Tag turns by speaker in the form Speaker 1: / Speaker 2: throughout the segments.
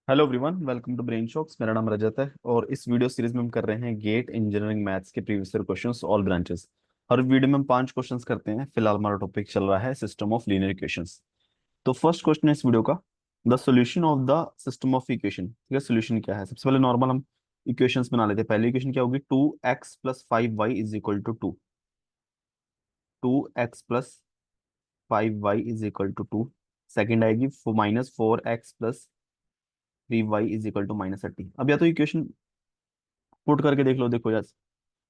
Speaker 1: Hello everyone, welcome to Brain Shocks. मेरा नाम रजत है और इस वीडियो सीरीज में हम कर रहे हैं गेट इंजीनियरिंग मैथ्स के previous year questions all branches. हर वीडियो में हम 5 क्वेश्चंस करते हैं। फिलहाल हमारा टॉपिक चल रहा है सिस्टम ऑफ लीनियर इक्वेशंस। तो फर्स्ट क्वेश्चन है इस वीडियो का, the solution of the system of equation. ठीक है, सोल्यूशन क्या है? सबसे पहले नॉर्मल हम इक्वेशंस बना लेते हैं। पहली इक्वेशन क्या होगी? 2x + 5y is equal to 2। 2x + 5y is equal to 2। Second आएगी -4x + 3y is equal to -30। अब या तो इक्वेशन पुट करके देख लो। देखो यार,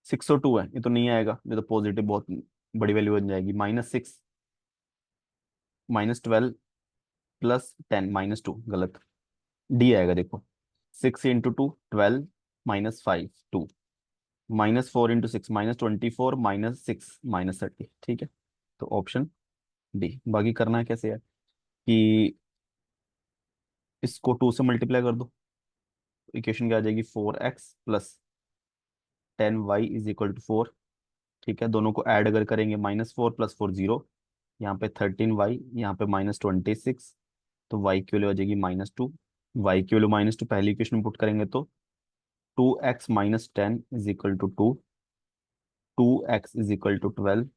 Speaker 1: 602 है, ये तो नहीं आएगा, ये तो पॉजिटिव बहुत बड़ी वैल्यू बन जाएगी। -6 -12 +10 -2 गलत। डी आएगा। देखो, 6 × 2 12 -5 2 -4 × 6 -24 -6 -30। ठीक है, तो ऑप्शन डी। बाकी करना है कैसे है कि इसको 2 से मल्टीप्लाई कर दो, इक्वेशन क्या आ जाएगी? 4x + 10y is equal to 4। ठीक है, दोनों को ऐड अगर करेंगे, -4 + 4 0, यहाँ पे 13y, यहाँ पे -26, तो y की वैल्यू आ जाएगी -2। y की वैल्यू -2 पहली इक्वेशन में पुट करेंगे तो 2x - 10 is equal to 2, 2x is equal to 12,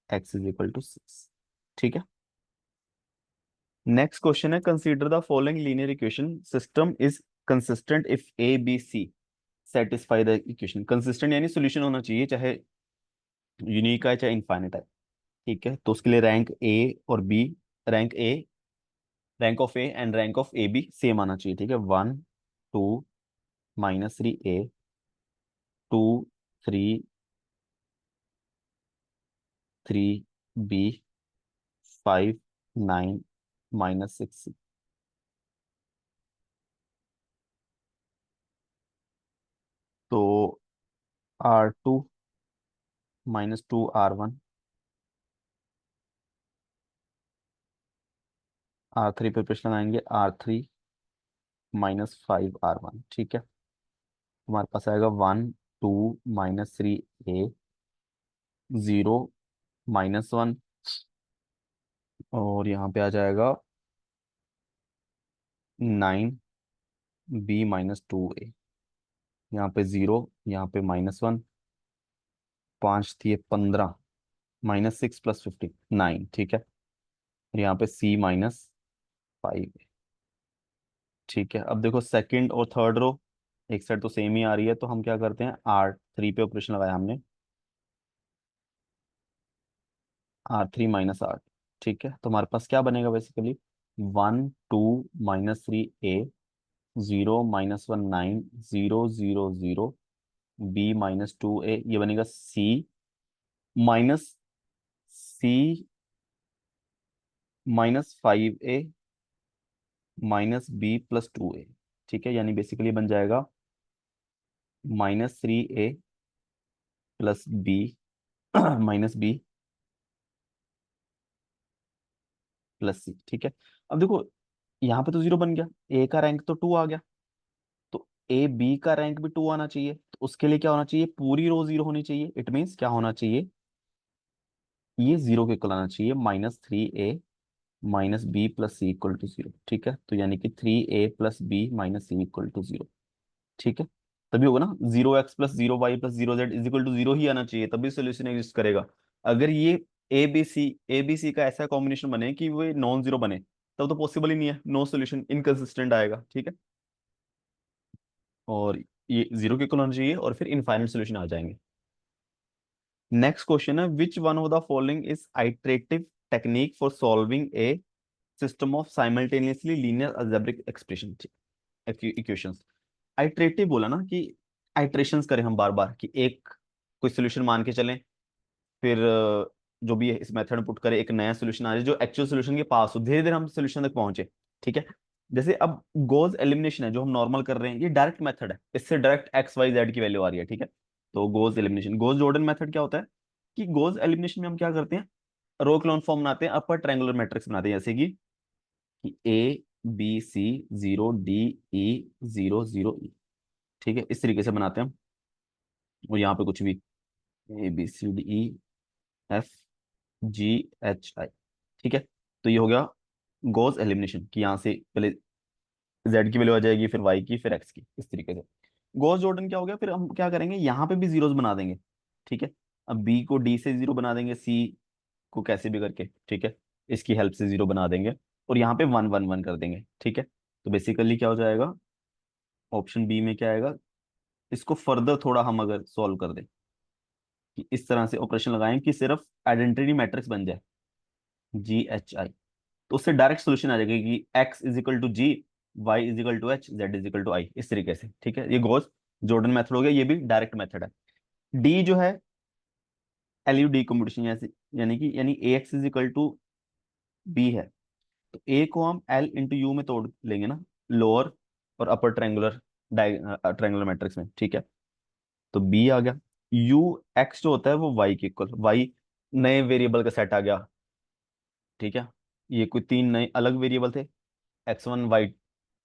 Speaker 1: x is equal to 6। ठीक है, नेक्स्ट क्वेश्चन है, consider the following linear equation system is consistent if A B C satisfy the equation. Consistent यानी solution होना चाहिए, चाहे unique है चाहे infinite है। ठीक है, तो उसके लिए रैंक ए और B, rank A, rank of A and rank of A B same आना चाहिए। ठीक है, 1 2 -3 ए, 2 3 3 बी, 5 9 -6 सी। तो R2 -2 R1, R3 पे प्रश्न लगाएंगे, R3 -5 R1। ठीक है, तुम्हारे पास आएगा 1 2 -3 ए, 0 -1, और यहाँ पे आ जाएगा 9 बी -2 ए। यहाँ पे 0, यहाँ पे -1, 5 थी 15, -6 + 15 9। ठीक है, और यहाँ पे सी -5। ठीक है, अब देखो सेकंड और थर्ड रो एक साइड तो सेम ही आ रही है, तो हम क्या करते हैं, R3 पे ऑपरेशन लगाया हमने, R3 - 8। ठीक है, तो हमारे पास क्या बनेगा बेसिकली? 1 2 -3 ए, 0 -1 9, 0 0 0, बी -2 ए, ये बनेगा माइनस सी -5 ए -b + 2 ए। ठीक है, यानी बेसिकली बन जाएगा -3 ए + बी -b + सी। ठीक है, अब देखो यहाँ पे तो 0 बन गया, ए का रैंक तो 2 आ गया, तो ए बी का रैंक भी 2 आना चाहिए। तो उसके लिए क्या होना चाहिए? पूरी रो 0 होनी चाहिए। इट मीन्स क्या होना चाहिए? ये 0 के इक्वल आना चाहिए, -3 ए -b + सी इक्वल टू 0। ठीक है, तो यानी कि 3 a + b - c equal to 0। ठीक है, तभी होगा ना, 0x + 0y + 0z is equal to 0 ही आना चाहिए, तभी सोल्यूशन एग्जिस्ट करेगा। अगर ये ए बी सी का ऐसा कॉम्बिनेशन बने कि वो नॉन जीरो बने, तब तो पॉसिबल ही नहीं है, नो सोल्यूशन, इनकंसिस्टेंट आएगा। ठीक है, और ये 0 के इक्वल होना चाहिए और फिर इनफाइनाइट सोल्यूशन आ जाएंगे। नेक्स्ट क्वेश्चन है, which one of the following is iterative technique for solving A system of simultaneously linear algebraic expression equations. Iterative बोला ना कि आइट्रेशंस करें हम बार बार, कि एक कोई सोल्यूशन मान के चलें, फिर जो भी है इस मेथड में पुट करें, एक नया सोल्यूशन आ जाए जो एक्चुअल सोल्यूशन के पास हो, धीरे धीरे हम सोल्यूशन तक पहुंचे। ठीक है, जैसे अब गोज एलिमिनेशन है जो हम नॉर्मल कर रहे हैं, ये डायरेक्ट मेथड है, इससे डायरेक्ट एक्स वाई जेड की वैल्यू आ रही है। ठीक है, तो goes elimination, goes Jordan method क्या होता है कि गोज एलिमिनेशन में हम क्या करते हैं, रो क्लोन फॉर्म बनाते हैं, अपर ट्रायंगुलर मैट्रिक्स बनाते हैं, जैसे कि A B C 0 D E 0 0 E। ठीक है, इस तरीके से बनाते हैं हम, और यहाँ पे कुछ भी ABCDEFGHI। ठीक है, तो ये हो गया गोज एलिमिनेशन, कि यहाँ से पहले जेड की वैल्यू आ जाएगी, फिर वाई की, फिर एक्स की, इस तरीके से। गॉस जॉर्डन क्या हो गया, फिर हम क्या करेंगे, यहाँ पे भी जीरोस बना देंगे, ठीक है। अब बी को डी से जीरो बना देंगे, सी को कैसे भी करके, ठीक है, इसकी हेल्प से जीरो बना देंगे, और यहाँ पे वन वन वन कर देंगे, ठीक है। तो बेसिकली क्या हो जाएगा, ऑप्शन बी में क्या आएगा, इसको फर्दर थोड़ा हम अगर सॉल्व कर दें, कि इस तरह से ऑपरेशन लगाएं कि सिर्फ आइडेंटिटी मैट्रिक्स बन जाए, जी एच आई, तो उससे डायरेक्ट सोल्यूशन आ जाएगा कि X is equal to G, Y is equal to H, Z is equal to I, इस तरीके से, ठीक है। ये गॉस जॉर्डन मेथड हो गया, ये भी डायरेक्ट मेथड है। डी जो है एलयू डीकम्पोजिशन, यानी A X is equal to B है, तो ए को हम एल इंटू यू में तोड़ लेंगे ना, लोअर और अपर ट्रायंगुलर ट्रायंगुलर मैट्रिक्स में, ठीक है। तो बी आ गया, यू एक्स जो होता है वो वाई के इक्वल, वाई नए वेरिएबल का सेट आ गया, ठीक है। ये कोई तीन नए अलग वेरिएबल थे, X one Y,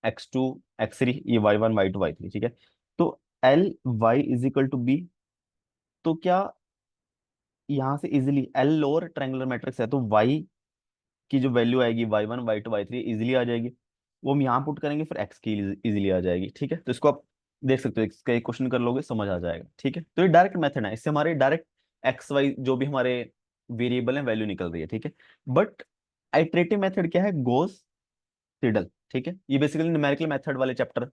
Speaker 1: X two X three, ये Y one Y two Y three, ठीक है। तो L Y is equal to B, तो क्या यहाँ से easily L lower triangular matrix है, तो वाई की जो वैल्यू आएगी Y one Y two Y three easily आ जाएगी, वो हम यहाँ पुट करेंगे, फिर एक्स की इजिली आ जाएगी, ठीक है। तो इसको आप देख सकते हो, इसका एक क्वेश्चन कर लोगे समझ आ जाएगा, ठीक है। तो ये डायरेक्ट मेथड है, इससे हमारे डायरेक्ट एक्स वाई जो भी हमारे वेरिएबल है वैल्यू निकल रही है, ठीक है। बट आइटरेटिव मेथड क्या है, गोस सिडल, ठीक है। ये बेसिकली न्यूमेरिकल मेथड वाले चैप्टर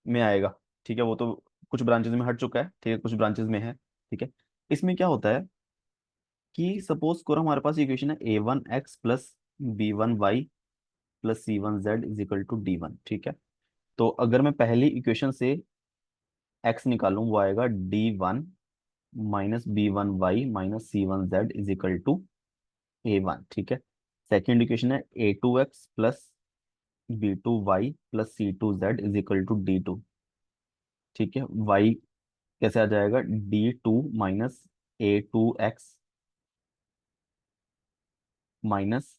Speaker 1: में आएगा, ठीक है। वो तो कुछ ब्रांचेस में हट चुका है, ठीक है, कुछ ब्रांचेस में है, ठीक है। इसमें क्या होता है कि सपोज करो हमारे पास इक्वेशन है A one X plus B one Y plus C one Z is equal to D one, ठीक है। तो अगर मैं पहली इक्वेशन से एक्स निकालूं, वो आएगा D one minus B one Y minus C one Z is equal to A one, ठीक है। सेकेंड इक्वेशन है A two X plus B two Y plus C two Z is equal to D two, ठीक है। Y कैसे आ जाएगा, D two minus A two X minus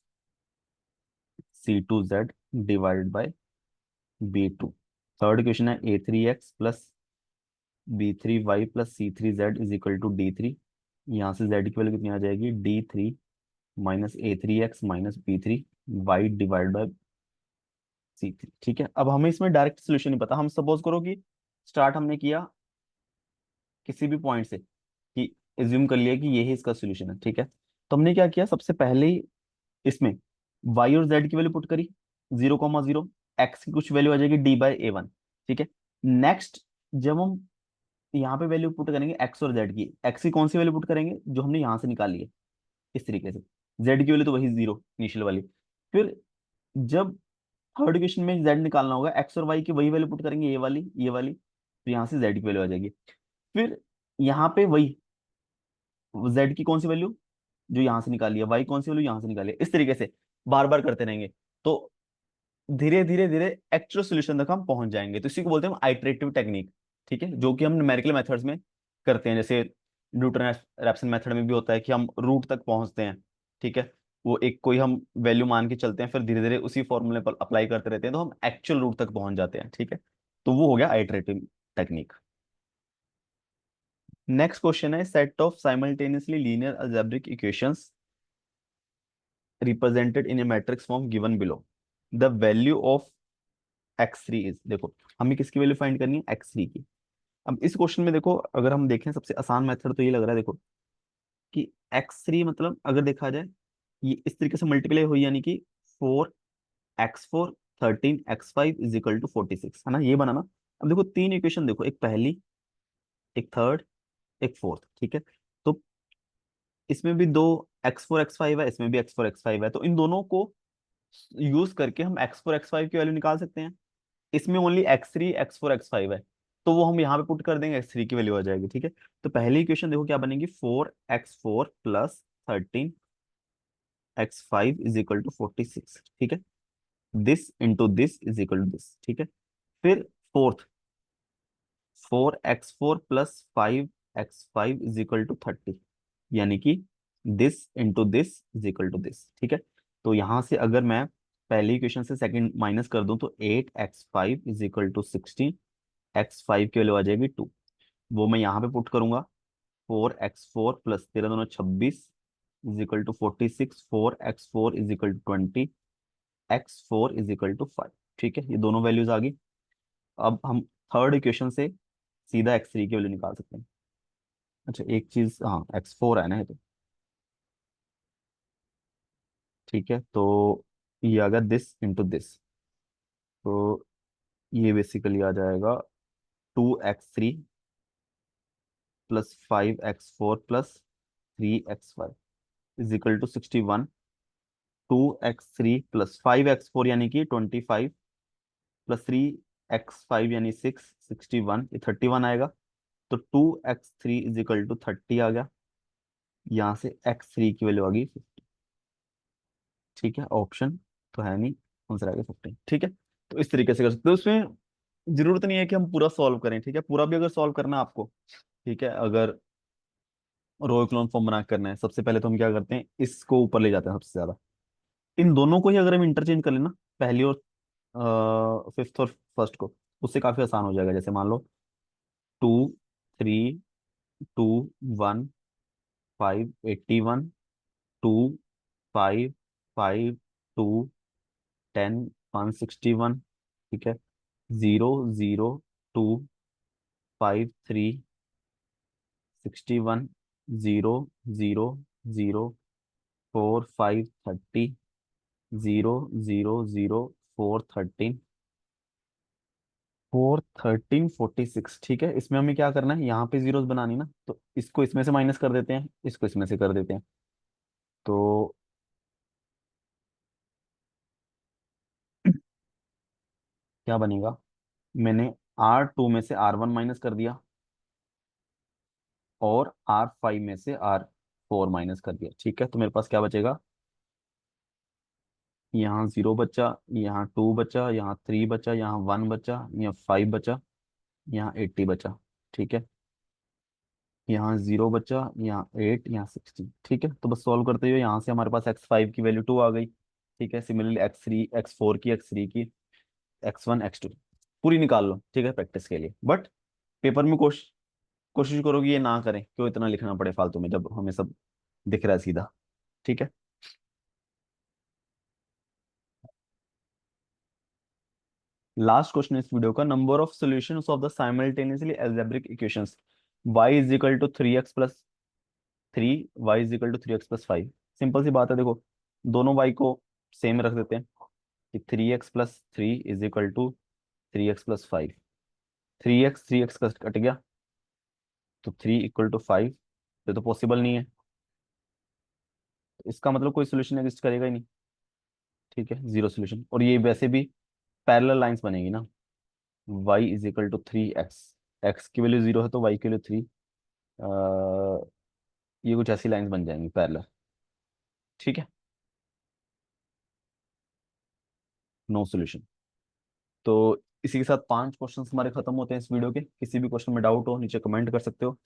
Speaker 1: C two Z divided by B two. Third equation है A three X plus B three Y plus C three Z is equal to D three. यहाँ से Z की value कितनी आ जाएगी, D three minus A three X minus B three Y divide by C three, ठीक है। अब हमें इसमें डायरेक्ट सोल्यूशन नहीं पता, हम सपोज करो कि स्टार्ट हमने किया किसी भी पॉइंट से, कि एज्यूम कर लिया कि यही इसका सोल्यूशन है, ठीक है। तो हमने क्या किया, सबसे पहले ही इसमें y और z की वैल्यू पुट करी, 0,0, x की कुछ वैल्यू आ जाएगी d बाई ए वन, ठीक है। नेक्स्ट जब हम यहाँ पे वैल्यू पुट करेंगे x और z की, x की कौन सी वैल्यू पुट करेंगे, जो हमने यहाँ से निकाली है, इस तरीके से। z की वैल्यू तो वही जीरो इनिशियल वाली। फिर जब थर्ड इक्वेशन में z निकालना होगा, x और y की वही वैल्यू पुट करेंगे, ये वाली, तो यहाँ से z की वैल्यू आ जाएगी। फिर यहाँ पे वही z की कौन सी वैल्यू, जो यहाँ से निकाली है, y कौन सी वैल्यू यहाँ से निकाली है, इस तरीके से बार बार करते रहेंगे, तो धीरे धीरे धीरे एक्चुअल सोल्यूशन तक हम पहुंच जाएंगे। तो इसी को बोलते हैं आइटरेटिव टेक्निक, ठीक है, जो कि हम न्यूमेरिकल मेथड्स में करते हैं। जैसे न्यूटन रैप्सन मेथड में भी होता है कि हम रूट तक पहुंचते हैं, ठीक है। वो एक कोई हम वैल्यू मान के चलते हैं, फिर धीरे धीरे उसी फॉर्मूले पर अप्लाई करते रहते हैं, तो हम एक्चुअल रूट तक पहुंच जाते हैं, ठीक है। तो वो हो गया आइटरेटिव टेक्निक। नेक्स्ट क्वेश्चन है, set of simultaneously linear algebraic equations represented in A matrix form given below, the value of x three is, देखो हमें किसकी वैल्यू फाइंड करनी है, एक्स थ्री की। अब इस क्वेश्चन में देखो, अगर हम देखें सबसे आसान मेथड तो ये लग रहा है, देखो कि एक्स थ्री मतलब अगर देखा जाए, ये इस तरीके से मल्टीप्लाई हुई, यानी कि four X four 13 x5 is equal to 46, है ना, ये बना ना। अब देखो तीन इक्वेशन, देखो एक पहली, एक थर्ड, एक फोर्थ, ठीक है। तो इसमें भी दो x4 x5 है, इसमें भी x4 x5 है, तो इन दोनों को यूज करके हम x4 x5 की वैल्यू निकाल सकते हैं। इसमें ओनली x3 x4 x5 है, तो वो हम यहाँ पे पुट कर देंगे, x3 की वैल्यू आ जाएगी, ठीक है। तो पहली इक्वेशन देखो क्या बनेगी, 4x4 plus 13 x5 is equal to 46, ठीक है। This into this is equal to this, ठीक है। फिर fourth, 4x4 plus 5x5 is equal to 30, यानी कि this into this is equal to this, ठीक है। तो यहां से अगर मैं पहली इक्वेशन से सेकंड माइनस कर दूं, तो 8x5 is equal to 16, x5 की वैल्यू आ जाएगी 2, वो मैं यहाँ पे पुट करूंगा। 4x4 प्लस तेरह दोनों 26 is equal to 46, 4x4 is equal to 20, x4 is equal to 5, ठीक है, ये दोनों वैल्यूज आ गई। अब हम थर्ड इक्वेशन से सीधा x3 की वैल्यू निकाल सकते हैं। अच्छा एक चीज, हाँ x4 है ना ये तो। ठीक है, तो ये आ गया दिस इंटू दिस, तो ये बेसिकली आ जाएगा 2x3 plus 5x4 plus 3x5 is equal to 61। 2x3 plus 5x4 यानी कि 25 प्लस 3x5 यानी 61, ये 31 आएगा। तो 2x3 इज इक्वल टू 30 आ गया। यहाँ से x3 की वैल्यू आ गई 50। ठीक है, ऑप्शन तो है नहीं, आंसर आ गया 15। ठीक है, तो इस तरीके से कर सकते हो। उसमें जरूरत नहीं है कि हम पूरा सॉल्व करें, ठीक है, पूरा भी अगर सॉल्व करना है आपको, ठीक है, अगर रो इक्लोन फॉर्म बना के करना है, सबसे पहले तो हम क्या करते हैं, इसको ऊपर ले जाते हैं सबसे ज्यादा। इन दोनों को ही अगर हम इंटरचेंज कर लेना, पहली और फिफ्थ और फर्स्ट को, उससे काफी आसान हो जाएगा। जैसे मान लो 2 3 2 1 5 81, 2 5 5 2 10 161। ठीक है, 0 0 2 5 3 61 0 0 0 4 5 30, 0 0 0 4 13, 4 13 46। ठीक है, इसमें हमें क्या करना है, यहाँ पे जीरोस बनानी ना, तो इसको इसमें से माइनस कर देते हैं, इसको इसमें से कर देते हैं। तो क्या बनेगा, मैंने R2 में से R1 माइनस कर दिया, और R5 में से R4 माइनस कर दिया। ठीक है, तो मेरे पास क्या बचेगा, यहाँ 0 बचा, यहाँ 2 बचा, यहाँ 3 बचा, यहाँ 1 बचा, यहाँ 5 बचा, यहाँ 80 बचा। ठीक है, यहाँ 0 बचा, यहाँ 8, यहाँ 16। ठीक है, तो बस सॉल्व करते हुए यहाँ से हमारे पास x5 की वैल्यू 2 आ गई। ठीक है, सिमिलरली x3 x4 की, x3 की, x1 x2 पूरी निकाल लो, ठीक है, प्रैक्टिस के लिए। बट पेपर में कोशिश करो कि ये ना करें, क्यों इतना लिखना पड़े फालतू में जब हमें सब दिख रहा है सीधा। ठीक है, लास्ट क्वेश्चन इस वीडियो का, number of solutions of the simultaneously algebraic equations y is equal to 3x plus 3, y is equal to 3x plus 5। Simple सी बात है, देखो दोनों y को सेम रख देते हैं, कि 3x plus 3 is equal to 3x plus 5। 3x cut गया, तो 3 इक्वल टू 5, ये तो पॉसिबल नहीं है, तो इसका मतलब कोई सोल्यूशन एग्जिस्ट करेगा ही नहीं। ठीक है, जीरो सोल्यूशन। और ये वैसे भी पैरेलल लाइंस बनेगी ना, y is equal to 3x, x की वैल्यू 0 है तो y की वैल्यू 3, ये कुछ ऐसी लाइंस बन जाएंगी पैरेलल। ठीक है, नो सोल्यूशन। तो इसी के साथ 5 क्वेश्चन हमारे खत्म होते हैं इस वीडियो के। किसी भी क्वेश्चन में डाउट हो नीचे कमेंट कर सकते हो,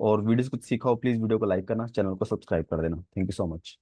Speaker 1: और वीडियो से कुछ सीखा हो प्लीज वीडियो को लाइक करना, चैनल को सब्सक्राइब कर देना। Thank you so much.